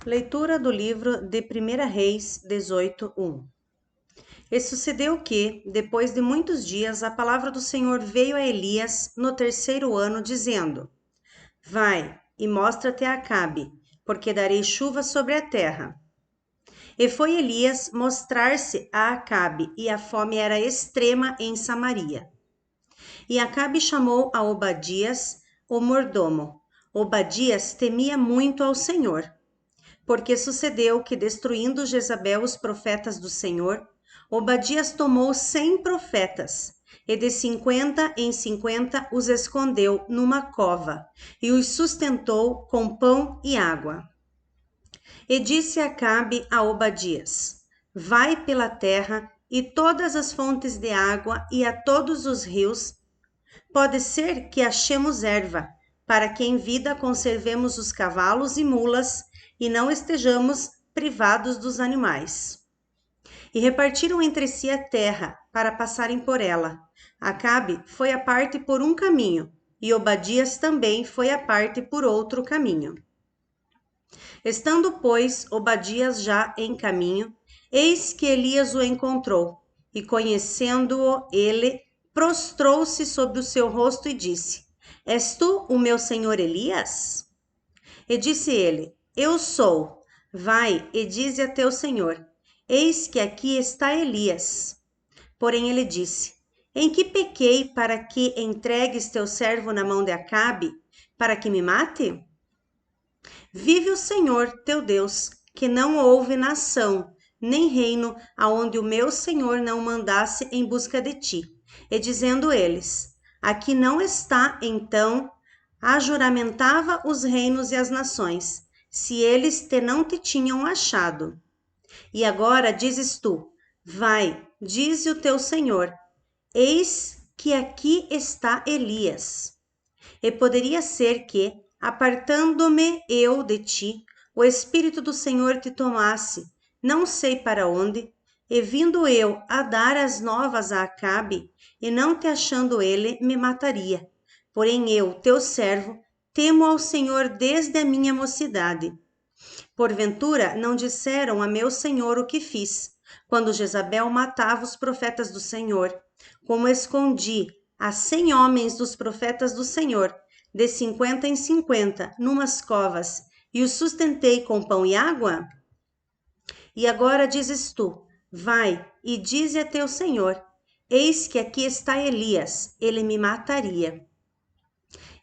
Leitura do livro de 1 Reis 18:1. E sucedeu que, depois de muitos dias, a palavra do Senhor veio a Elias no terceiro ano, dizendo: Vai e mostra-te a Acabe, porque darei chuva sobre a terra. E foi Elias mostrar-se a Acabe, e a fome era extrema em Samaria. E Acabe chamou a Obadias, o mordomo. Obadias temia muito ao Senhor. Porque sucedeu que, destruindo Jezabel os profetas do Senhor, Obadias tomou 100 profetas, e de 50 em 50 os escondeu numa cova, e os sustentou com pão e água. E disse Acabe a Obadias: Vai pela terra e todas as fontes de água e a todos os rios. Pode ser que achemos erva, para que em vida conservemos os cavalos e mulas e não estejamos privados dos animais. E repartiram entre si a terra para passarem por ela. Acabe foi a parte por um caminho, e Obadias também foi a parte por outro caminho. Estando, pois, Obadias já em caminho, eis que Elias o encontrou, e conhecendo-o ele, prostrou-se sobre o seu rosto e disse: És tu o meu senhor Elias? E disse ele: Eu sou. Vai e dize a teu senhor: Eis que aqui está Elias. Porém ele disse: Em que pequei para que entregues teu servo na mão de Acabe, para que me mate? Vive o Senhor teu Deus, que não houve nação, nem reino, aonde o meu Senhor não mandasse em busca de ti. E dizendo eles: Aqui não está, então, ajuramentava os reinos e as nações, se eles não te tinham achado. E agora dizes tu: Vai, dize o teu Senhor: Eis que aqui está Elias. E poderia ser que, apartando-me eu de ti, o Espírito do Senhor te tomasse, não sei para onde, e vindo eu a dar as novas a Acabe, e não te achando ele, me mataria. Porém eu, teu servo, temo ao Senhor desde a minha mocidade. Porventura não disseram a meu senhor o que fiz, quando Jezabel matava os profetas do Senhor, como escondi a 100 homens dos profetas do Senhor, de 50 em 50, numas covas, e os sustentei com pão e água? E agora dizes tu: Vai e dize a teu senhor: Eis que aqui está Elias, ele me mataria.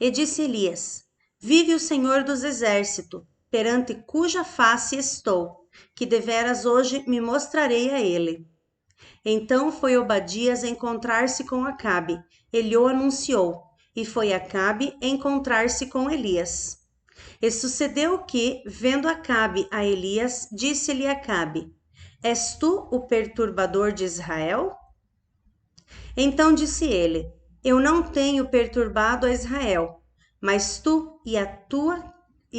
E disse Elias: Vive o Senhor dos exércitos, perante cuja face estou, que deveras hoje me mostrarei a ele. Então foi Obadias encontrar-se com Acabe, ele o anunciou, e foi Acabe encontrar-se com Elias. E sucedeu que, vendo Acabe a Elias, disse-lhe Acabe: És tu o perturbador de Israel? Então disse ele: Eu não tenho perturbado a Israel, mas tu e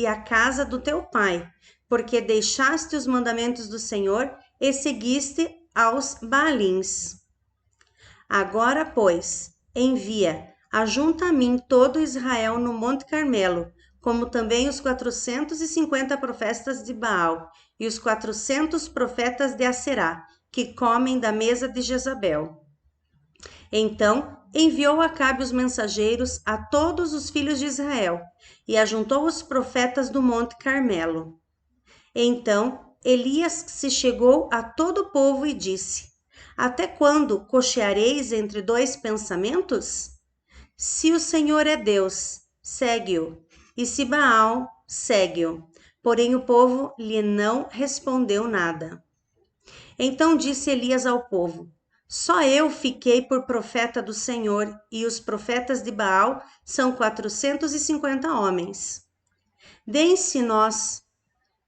a casa do teu pai, porque deixaste os mandamentos do Senhor e seguiste aos Baalins. Agora, pois, envia, ajunta a mim todo Israel no Monte Carmelo, como também os 450 profetas de Baal e os 400 profetas de Aserá, que comem da mesa de Jezabel. Então enviou Acabe os mensageiros a todos os filhos de Israel e ajuntou os profetas do Monte Carmelo. Então Elias se chegou a todo o povo e disse: Até quando cocheareis entre dois pensamentos? Se o Senhor é Deus, segue-o, e se Baal, segue-o. Porém o povo lhe não respondeu nada. Então disse Elias ao povo: Só eu fiquei por profeta do Senhor, e os profetas de Baal são 450 homens. Deem-se nós,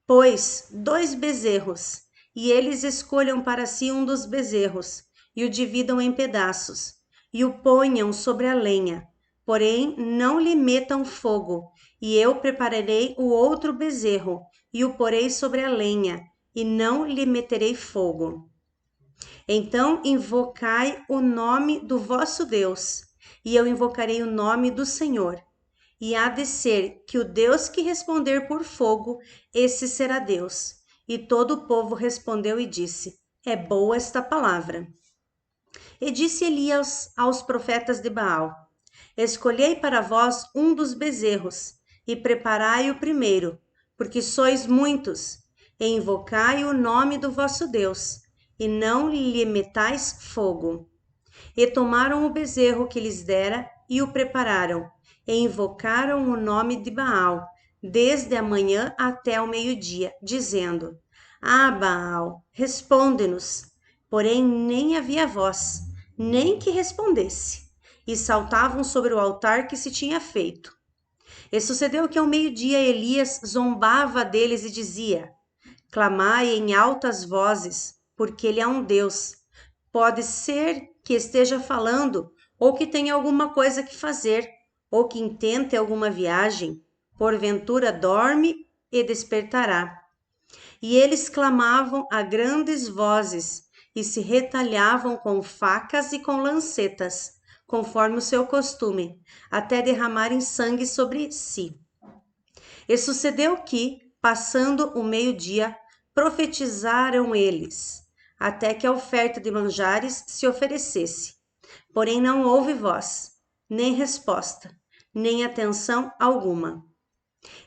pois, 2 bezerros, e eles escolham para si um dos bezerros, e o dividam em pedaços, e o ponham sobre a lenha. Porém, não lhe metam fogo, e eu prepararei o outro bezerro, e o porei sobre a lenha, e não lhe meterei fogo. Então invocai o nome do vosso Deus, e eu invocarei o nome do Senhor. e há de ser que o Deus que responder por fogo, esse será Deus. E todo o povo respondeu e disse: É boa esta palavra. E disse Elias aos profetas de Baal: Escolhei para vós um dos bezerros, e preparai-o primeiro, porque sois muitos, e invocai o nome do vosso Deus, e não lhe metais fogo. E tomaram o bezerro que lhes dera, e o prepararam, e invocaram o nome de Baal, desde a manhã até o meio-dia, dizendo: Ah, Baal, responde-nos. Porém, nem havia voz, nem que respondesse. E saltavam sobre o altar que se tinha feito. E sucedeu que ao meio-dia Elias zombava deles e dizia: Clamai em altas vozes, porque ele é um Deus. Pode ser que esteja falando, ou que tenha alguma coisa que fazer, ou que intente alguma viagem. Porventura dorme e despertará. E eles clamavam a grandes vozes e se retalhavam com facas e com lancetas, conforme o seu costume, até derramarem sangue sobre si. E sucedeu que, passando o meio-dia, profetizaram eles, até que a oferta de manjares se oferecesse. Porém não houve voz, nem resposta, nem atenção alguma.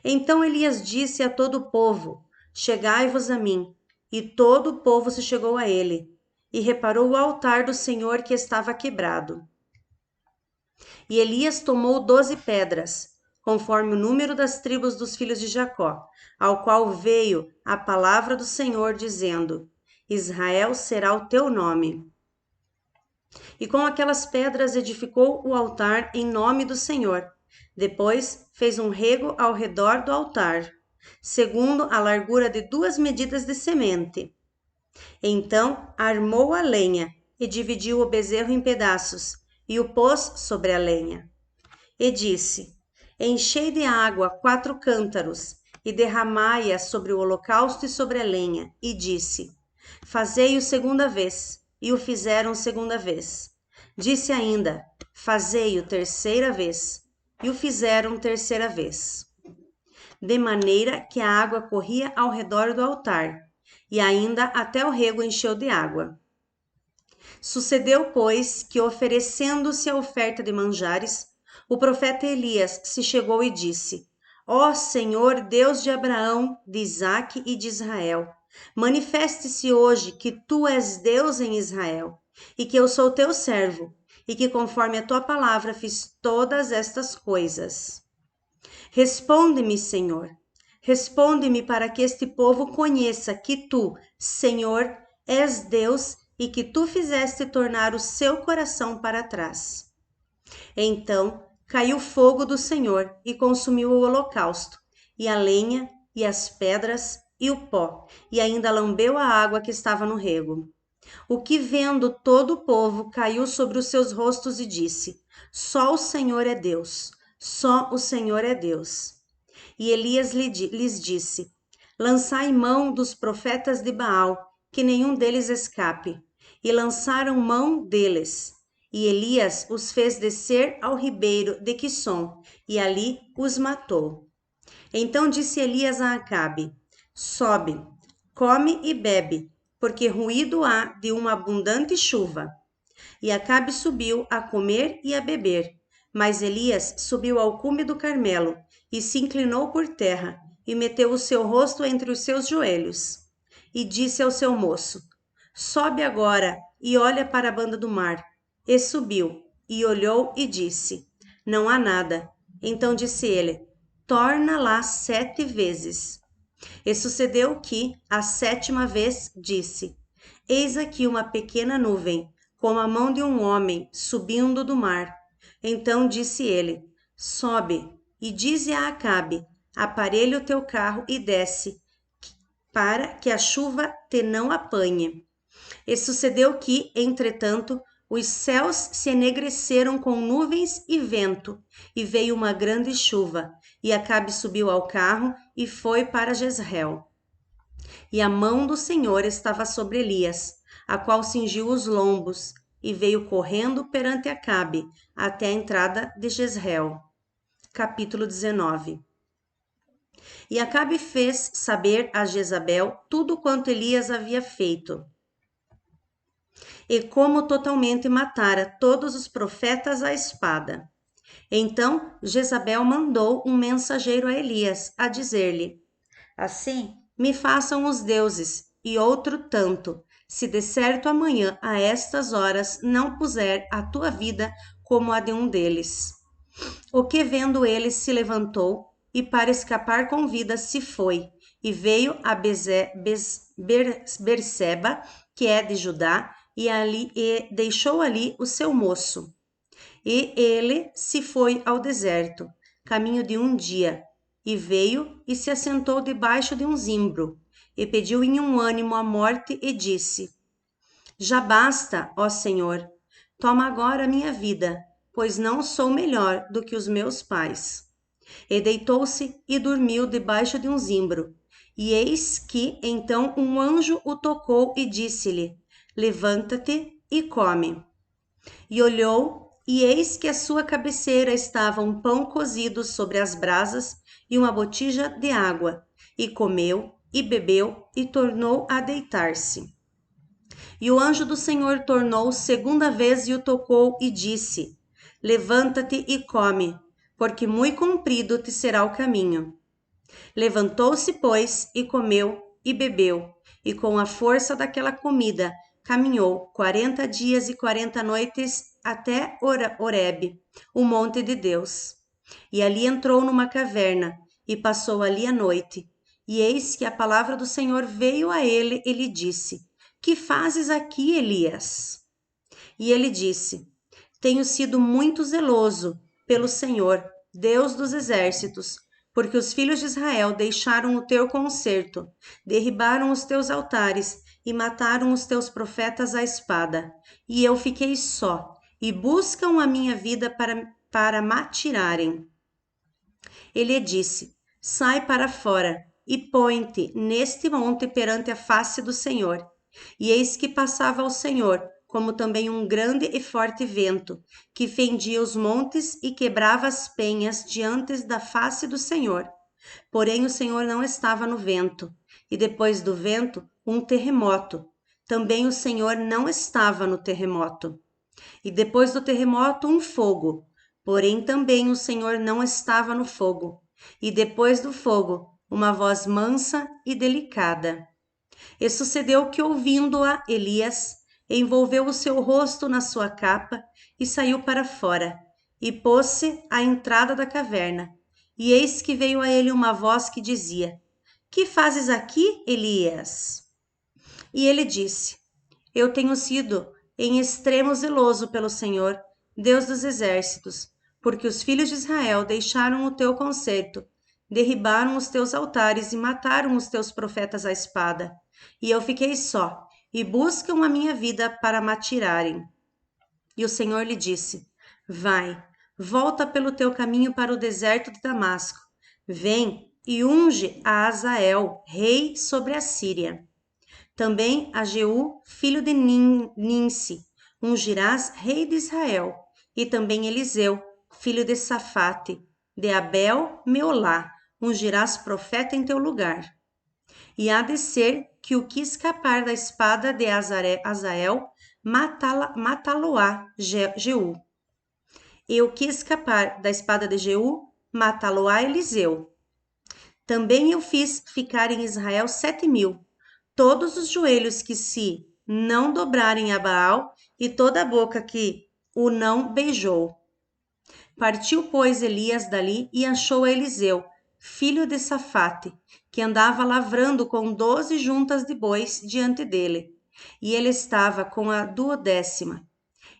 Então Elias disse a todo o povo: Chegai-vos a mim. E todo o povo se chegou a ele, e reparou o altar do Senhor que estava quebrado. E Elias tomou 12 pedras, conforme o número das tribos dos filhos de Jacó, ao qual veio a palavra do Senhor, dizendo: Israel será o teu nome. E com aquelas pedras edificou o altar em nome do Senhor. Depois fez um rego ao redor do altar, segundo a largura de 2 medidas de semente. Então armou a lenha e dividiu o bezerro em pedaços e o pôs sobre a lenha. E disse: Enchei de água 4 cântaros e derramai-a sobre o holocausto e sobre a lenha. E disse: Fazei-o segunda vez. E o fizeram segunda vez. Disse ainda: Fazei-o terceira vez. E o fizeram terceira vez. De maneira que a água corria ao redor do altar, e ainda até o rego encheu de água. Sucedeu, pois, que, oferecendo-se a oferta de manjares, o profeta Elias se chegou e disse: Ó Senhor, Deus de Abraão, de Isaque e de Israel, manifeste-se hoje que tu és Deus em Israel, e que eu sou teu servo, e que conforme a tua palavra fiz todas estas coisas. Responde-me, Senhor. Responde-me para que este povo conheça que tu, Senhor, és Deus e que tu fizeste tornar o seu coração para trás. Então caiu fogo do Senhor e consumiu o holocausto, e a lenha, e as pedras, e o pó, e ainda lambeu a água que estava no rego. O que vendo todo o povo caiu sobre os seus rostos e disse: Só o Senhor é Deus, só o Senhor é Deus. E Elias lhes disse: Lançai mão dos profetas de Baal, que nenhum deles escape. E lançaram mão deles. E Elias os fez descer ao ribeiro de Quisson, e ali os matou. Então disse Elias a Acabe: Sobe, come e bebe, porque ruído há de uma abundante chuva. E Acabe subiu a comer e a beber. Mas Elias subiu ao cume do Carmelo e se inclinou por terra e meteu o seu rosto entre os seus joelhos. E disse ao seu moço: Sobe agora e olha para a banda do mar. E subiu, e olhou e disse: Não há nada. Então disse ele: Torna lá 7 vezes. E sucedeu que, a 7ª vez, disse: Eis aqui uma pequena nuvem, como a mão de um homem, subindo do mar. Então disse ele: Sobe, e dize a Acabe: Aparelha o teu carro e desce, para que a chuva te não apanhe. E sucedeu que, entretanto, os céus se enegreceram com nuvens e vento, e veio uma grande chuva, e Acabe subiu ao carro e foi para Jezreel. E a mão do Senhor estava sobre Elias, a qual cingiu os lombos, e veio correndo perante Acabe, até a entrada de Jezreel. capítulo 19. E Acabe fez saber a Jezabel tudo quanto Elias havia feito, e como totalmente matara todos os profetas à espada. Então Jezabel mandou um mensageiro a Elias, a dizer-lhe: Assim me façam os deuses, e outro tanto, se de certo amanhã a estas horas não puser a tua vida como a de um deles. O que vendo ele se levantou, e para escapar com vida se foi, e veio a Berseba, que é de Judá, e deixou ali o seu moço. E ele se foi ao deserto, caminho de um dia, e veio e se assentou debaixo de um zimbro, e pediu em um ânimo a morte, e disse: Já basta, ó Senhor, toma agora a minha vida, pois não sou melhor do que os meus pais. E deitou-se e dormiu debaixo de um zimbro. E eis que então um anjo o tocou e disse-lhe: Levanta-te e come. E olhou, e eis que à sua cabeceira estava um pão cozido sobre as brasas e uma botija de água. E comeu, e bebeu, e tornou a deitar-se. E o anjo do Senhor tornou segunda vez e o tocou e disse: Levanta-te e come, porque muito comprido te será o caminho. Levantou-se, pois, e comeu e bebeu, e com a força daquela comida caminhou 40 dias e 40 noites até Horebe, o monte de Deus. E ali entrou numa caverna e passou ali a noite. E eis que a palavra do Senhor veio a ele e lhe disse: Que fazes aqui, Elias? E ele disse: Tenho sido muito zeloso pelo Senhor, Deus dos exércitos, porque os filhos de Israel deixaram o teu concerto, derribaram os teus altares e mataram os teus profetas à espada. E eu fiquei só, e buscam a minha vida para matirarem. Ele disse: Sai para fora e põe-te neste monte perante a face do Senhor. E eis que passava o Senhor, como também um grande e forte vento, que fendia os montes e quebrava as penhas diante da face do Senhor. Porém o Senhor não estava no vento. E depois do vento, um terremoto. Também o Senhor não estava no terremoto. E depois do terremoto, um fogo. Porém também o Senhor não estava no fogo. E depois do fogo, uma voz mansa e delicada. E sucedeu que, ouvindo-a, Elias envolveu o seu rosto na sua capa e saiu para fora, e pôs-se à entrada da caverna. E eis que veio a ele uma voz que dizia: Que fazes aqui, Elias? E ele disse: Eu tenho sido em extremo zeloso pelo Senhor, Deus dos exércitos, porque os filhos de Israel deixaram o teu concerto, derribaram os teus altares e mataram os teus profetas à espada. E eu fiquei só, e buscam a minha vida para matirarem. E o Senhor lhe disse: Vai, volta pelo teu caminho para o deserto de Damasco. Vem e unge a Azael, rei sobre a Síria. Também a Jeú, filho de Ninsi, ungirás rei de Israel. E também Eliseu, filho de Safate, de Abel Meolá, ungirás profeta em teu lugar. E há de ser que o que escapar da espada de Azael, matá-lo-á Jeú. E o que escapar da espada de Jeú, matá-lo-á Eliseu. Também eu fiz ficar em Israel 7.000, todos os joelhos que se não dobrarem a Baal e toda a boca que o não beijou. Partiu, pois, Elias dali e achou Eliseu, filho de Safate, que andava lavrando com 12 juntas de bois diante dele, e ele estava com a 12ª.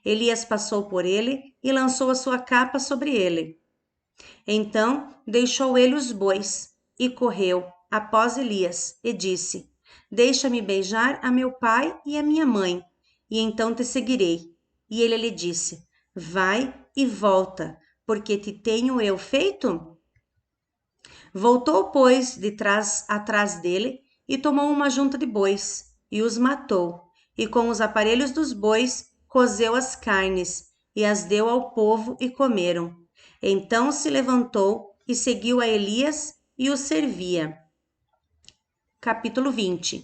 Elias passou por ele e lançou a sua capa sobre ele. Então deixou ele os bois e correu após Elias e disse: Deixa-me beijar a meu pai e a minha mãe, e então te seguirei. E ele lhe disse: Vai e volta, porque te tenho eu feito? Voltou, pois, atrás dele, e tomou uma junta de bois, e os matou, e com os aparelhos dos bois cozeu as carnes, e as deu ao povo, e comeram. Então se levantou e seguiu a Elias e o servia. Capítulo 20.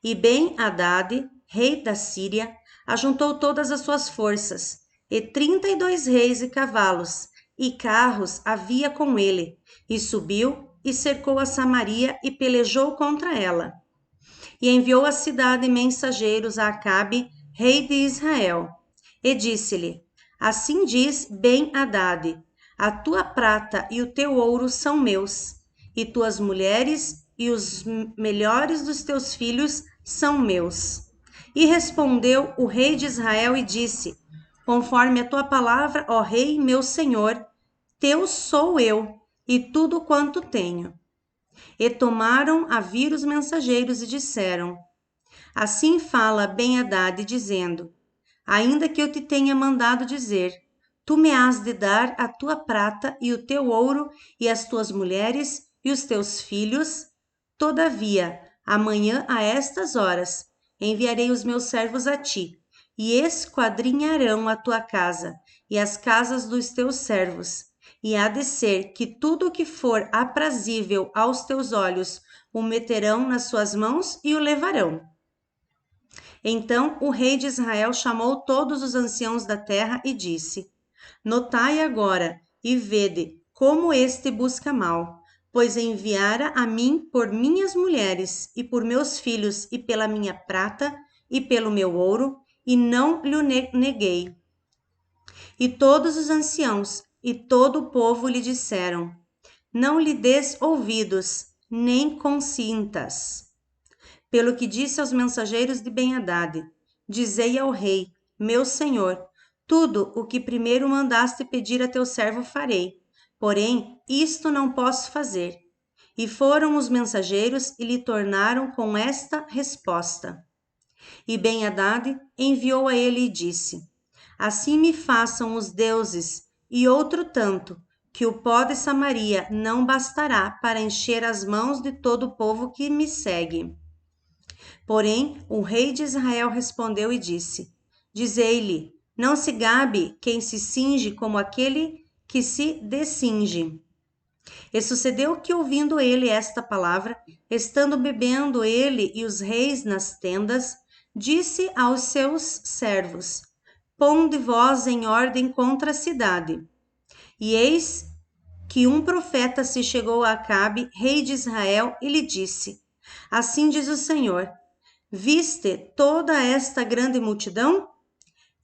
E Ben-Hadad, rei da Síria, ajuntou todas as suas forças, e 32 reis e cavalos, e carros havia com ele, e subiu e cercou a Samaria e pelejou contra ela. E enviou à cidade mensageiros a Acabe, rei de Israel, e disse-lhe: Assim diz Ben-Hadad: a tua prata e o teu ouro são meus, e tuas mulheres e os melhores dos teus filhos são meus. E respondeu o rei de Israel e disse: Conforme a tua palavra, ó rei, meu senhor, teu sou eu, e tudo quanto tenho. E tomaram a vir os mensageiros e disseram: Assim fala Ben-Hadad, dizendo: Ainda que eu te tenha mandado dizer, tu me has de dar a tua prata e o teu ouro e as tuas mulheres e os teus filhos. Todavia, amanhã a estas horas enviarei os meus servos a ti, e esquadrinharão a tua casa e as casas dos teus servos. E há de ser que tudo o que for aprazível aos teus olhos o meterão nas suas mãos e o levarão. Então o rei de Israel chamou todos os anciãos da terra e disse: Notai agora e vede como este busca mal, pois enviara a mim por minhas mulheres e por meus filhos e pela minha prata e pelo meu ouro, e não lhe neguei. E todos os anciãos e todo o povo lhe disseram: Não lhe des ouvidos, nem consintas. Pelo que disse aos mensageiros de Ben-Hadad: Dizei ao rei, meu senhor, tudo o que primeiro mandaste pedir a teu servo farei, porém isto não posso fazer. E foram os mensageiros e lhe tornaram com esta resposta. E Ben-Hadad enviou a ele e disse: Assim me façam os deuses, e outro tanto, que o pó de Samaria não bastará para encher as mãos de todo o povo que me segue. Porém, o rei de Israel respondeu e disse: Dizei-lhe, não se gabe quem se cinge como aquele que se descinge. E sucedeu que, ouvindo ele esta palavra, estando bebendo ele e os reis nas tendas, disse aos seus servos: Ponde vós em ordem contra a cidade. E eis que um profeta se chegou a Acabe, rei de Israel, e lhe disse: Assim diz o Senhor: Viste toda esta grande multidão?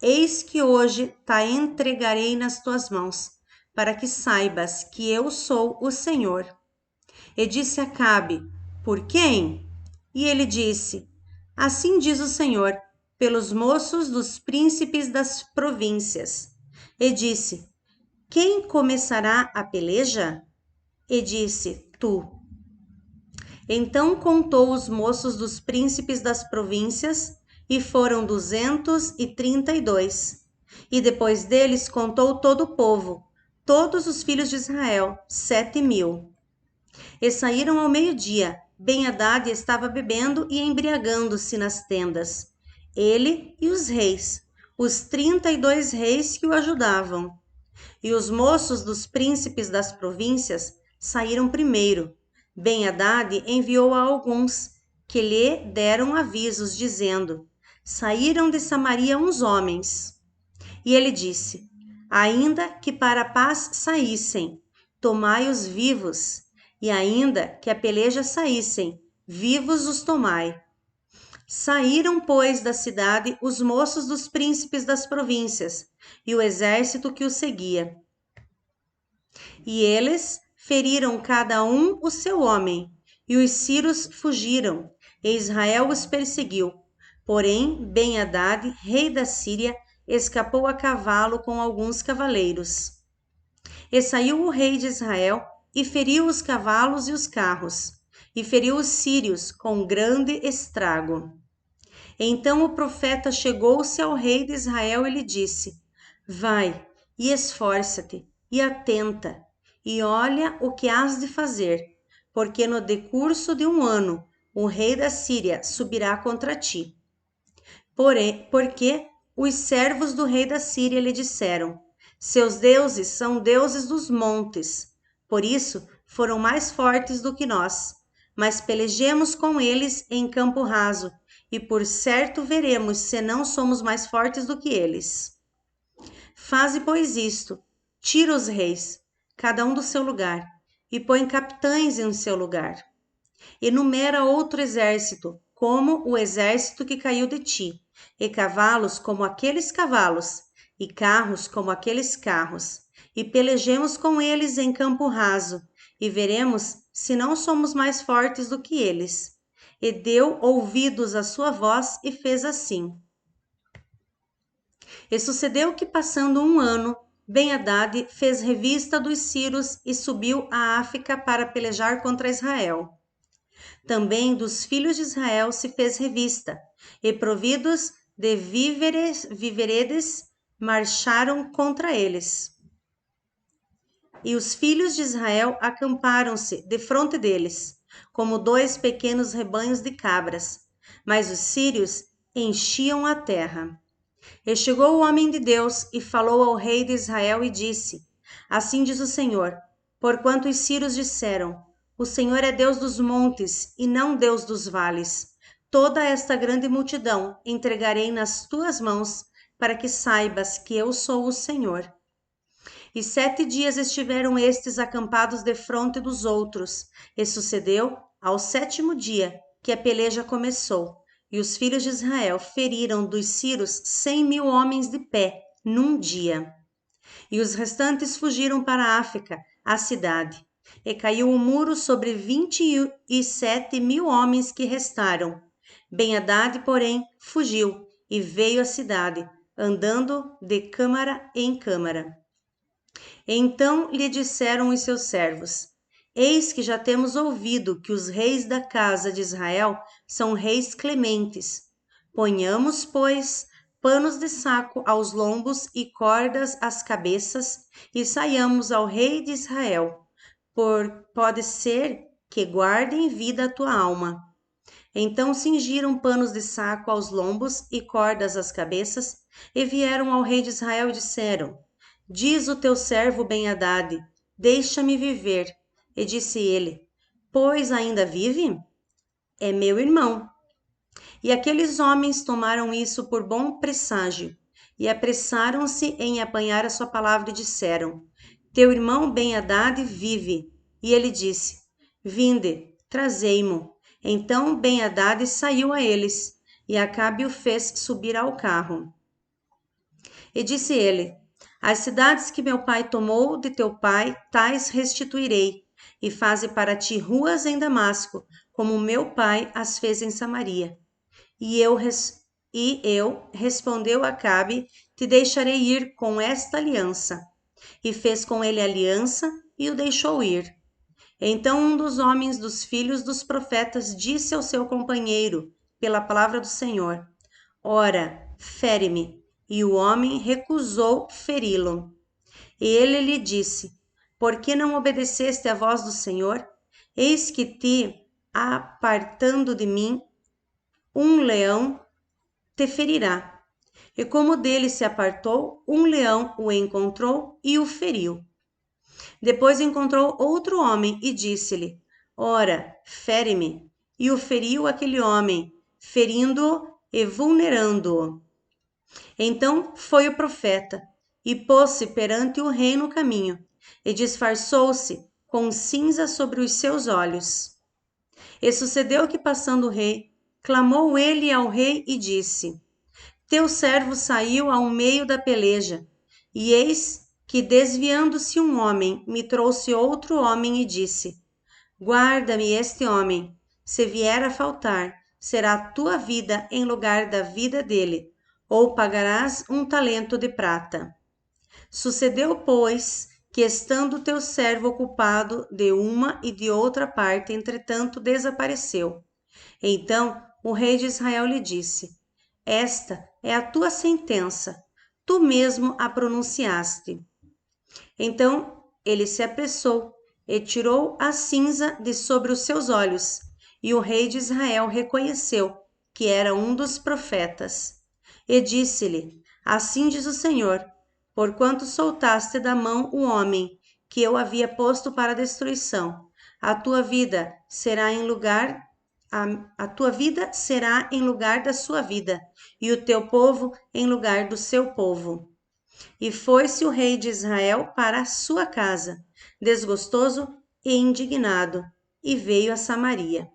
Eis que hoje te entregarei nas tuas mãos, para que saibas que eu sou o Senhor. E disse Acabe: Por quem? E ele disse: Assim diz o Senhor, pelos moços dos príncipes das províncias. E disse: Quem começará a peleja? E disse: Tu. Então contou os moços dos príncipes das províncias, e foram 232. E depois deles contou todo o povo, todos os filhos de Israel, 7.000. E saíram ao meio-dia. Ben-Hadad estava bebendo e embriagando-se nas tendas, ele e os reis, os 32 reis que o ajudavam. E os moços dos príncipes das províncias saíram primeiro. Ben-Hadad enviou a alguns, que lhe deram avisos, dizendo: Saíram de Samaria uns homens. E ele disse: Ainda que para a paz saíssem, tomai-os vivos, e ainda que a peleja saíssem, vivos os tomai. Saíram, pois, da cidade os moços dos príncipes das províncias, e o exército que os seguia. E eles feriram cada um o seu homem, e os sírios fugiram, e Israel os perseguiu. Porém, Ben-Hadad, rei da Síria, escapou a cavalo com alguns cavaleiros. E saiu o rei de Israel, e feriu os cavalos e os carros, e feriu os sírios com grande estrago. Então o profeta chegou-se ao rei de Israel e lhe disse: Vai, e esforça-te, e atenta, e olha o que hás de fazer, porque no decurso de 1 ano o rei da Síria subirá contra ti. Porém, porque os servos do rei da Síria lhe disseram: Seus deuses são deuses dos montes, por isso foram mais fortes do que nós. Mas pelejemos com eles em campo raso, e por certo veremos se não somos mais fortes do que eles. Faze, pois, isto: tira os reis, cada um do seu lugar, e põe capitães em seu lugar. Enumera outro exército, como o exército que caiu de ti, e cavalos como aqueles cavalos, e carros como aqueles carros, e pelejemos com eles em campo raso, e veremos se não somos mais fortes do que eles. E deu ouvidos à sua voz e fez assim. E sucedeu que, passando um ano, Ben-Hadad fez revista dos sírios e subiu a África para pelejar contra Israel. Também dos filhos de Israel se fez revista, e providos de víveres, marcharam contra eles. E os filhos de Israel acamparam-se defronte deles, como 2 pequenos rebanhos de cabras, mas os sírios enchiam a terra. E chegou o homem de Deus e falou ao rei de Israel e disse: Assim diz o Senhor, porquanto os sírios disseram: O Senhor é Deus dos montes e não Deus dos vales. Toda esta grande multidão entregarei nas tuas mãos, para que saibas que eu sou o Senhor. E 7 dias estiveram estes acampados defronte dos outros, e sucedeu ao 7º dia que a peleja começou. E os filhos de Israel feriram dos sírios 100.000 homens de pé, num dia. E os restantes fugiram para a África, a cidade. E caiu o muro sobre 27.000 homens que restaram. Ben-Hadad, porém, fugiu e veio à cidade, andando de câmara em câmara. Então lhe disseram os seus servos: Eis que já temos ouvido que os reis da casa de Israel são reis clementes. Ponhamos, pois, panos de saco aos lombos e cordas às cabeças, e saiamos ao rei de Israel, pode ser que guarde em vida a tua alma. Então cingiram panos de saco aos lombos e cordas às cabeças, e vieram ao rei de Israel e disseram: Diz o teu servo Ben-Hadad: Deixa-me viver. E disse ele: Pois ainda vive? É meu irmão. E aqueles homens tomaram isso por bom presságio, e apressaram-se em apanhar a sua palavra e disseram: Teu irmão Ben-Hadad vive. E ele disse: Vinde, trazei-mo. Então Ben-Hadad saiu a eles, e Acabe o fez subir ao carro. E disse ele: As cidades que meu pai tomou de teu pai, tais restituirei, e faze para ti ruas em Damasco, como meu pai as fez em Samaria. E eu, respondeu Acabe, te deixarei ir com esta aliança. E fez com ele aliança e o deixou ir. Então um dos homens dos filhos dos profetas disse ao seu companheiro, pela palavra do Senhor: Ora, fere-me. E o homem recusou feri-lo. E ele lhe disse: Por que não obedeceste à voz do Senhor? Eis que te apartando de mim, um leão te ferirá. E como dele se apartou, um leão o encontrou e o feriu. Depois encontrou outro homem e disse-lhe: Ora, fere-me. E o feriu aquele homem, ferindo-o e vulnerando-o. Então foi o profeta, e pôs-se perante o rei no caminho, e disfarçou-se com cinza sobre os seus olhos. E sucedeu que, passando o rei, clamou ele ao rei e disse: Teu servo saiu ao meio da peleja, e eis que, desviando-se um homem, me trouxe outro homem e disse: Guarda-me este homem. Se vier a faltar, será a tua vida em lugar da vida dele, ou pagarás 1 talento de prata. Sucedeu, pois, que, estando teu servo ocupado de uma e de outra parte, entretanto desapareceu. Então o rei de Israel lhe disse: Esta é a tua sentença, tu mesmo a pronunciaste. Então ele se apressou e tirou a cinza de sobre os seus olhos, e o rei de Israel reconheceu que era um dos profetas. E disse-lhe: Assim diz o Senhor: porquanto soltaste da mão o homem que eu havia posto para destruição. A tua vida será em lugar a tua vida será em lugar da sua vida, e o teu povo em lugar do seu povo. E foi-se o rei de Israel para a sua casa, desgostoso e indignado, e veio a Samaria.